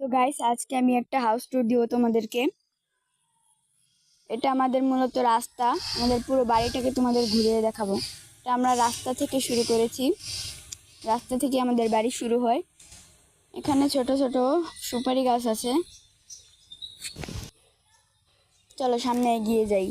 তো গাইস, আজকে আমি একটা হাউস ট্যুর দিব তোমাদেরকে। এটা আমাদের মূলত রাস্তা, আমাদের পুরো বাড়িটাকে তোমাদের ঘুরিয়ে দেখাবো। এটা আমরা রাস্তা থেকে শুরু করেছি, রাস্তা থেকে আমাদের বাড়ি শুরু হয়। এখানে ছোট ছোট সুপারি গাছ আছে। চলো সামনে এগিয়ে যাই।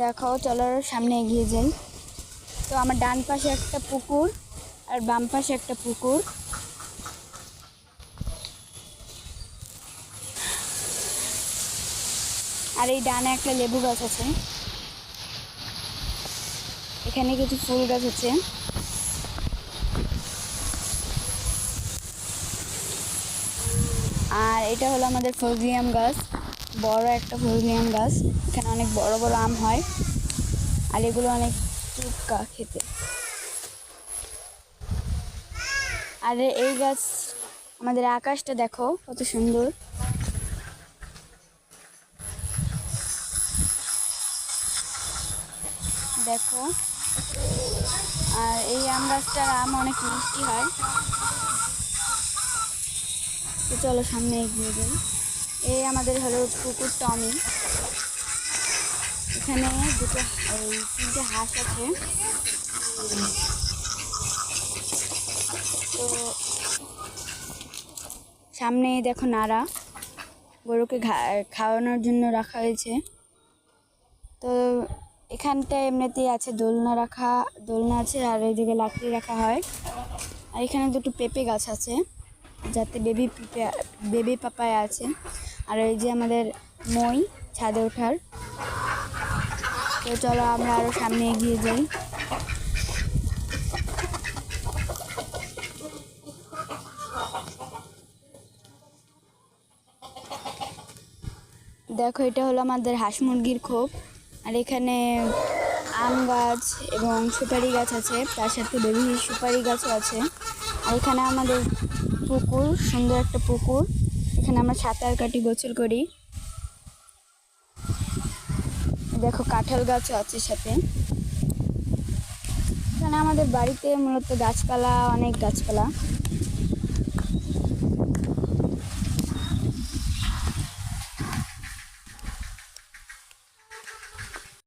দেখো, চলো সামনে এগিয়ে যাই। তো আমার ডান পাশে একটা পুকুর আর বাম পাশে একটা পুকুর। আর এই ডানে একটা লেবু গাছ আছে। এখানে কিছু ফুল গাছ আছে। আর এটা হলো আমাদের ফজলিয়াম গাছ, বড় একটা ফজলিয়াম গাছ। এখানে অনেক বড় বড় আম হয়, আর এগুলো অনেক টুকা খেতে। আর এই গাছ, আমাদের আকাশটা দেখো কত সুন্দর। দেখো, আর এই আম গাছটার আম অনেক মিষ্টি হয়। তো চলো সামনে এগিয়ে যাই। এই আমাদের হলো পুকুর টমি। এখানে তিনটে হাঁস আছে। তো সামনে দেখো নাড়া, গরুকে খাওয়ানোর জন্য রাখা হয়েছে। তো এখানটায় এমনিতেই আছে দোলনা আছে, আর এইদিকে লাকড়ি রাখা হয়। আর এখানে দুটো পেঁপে গাছ আছে, যাতে বেবি পাপায়া আছে। আর এই যে আমাদের মই ছাদে ওঠার। তো চলো আমরা আরও সামনে এগিয়ে যাই। দেখো, এটা হলো আমাদের হাঁস মুরগির খোপ। আর এখানে আম গাছ এবং সুপারি গাছ আছে, তার সাথে বেবি সুপারি গাছও আছে। আর এখানে আমাদের পুকুর, সুন্দর একটা পুকুর। এখানে আমরা সাঁতার কাটি, গোসল করি। দেখো, কাঁঠাল গাছও আছে সাথে। এখানে আমাদের বাড়িতে মূলত গাছপালা, অনেক গাছপালা।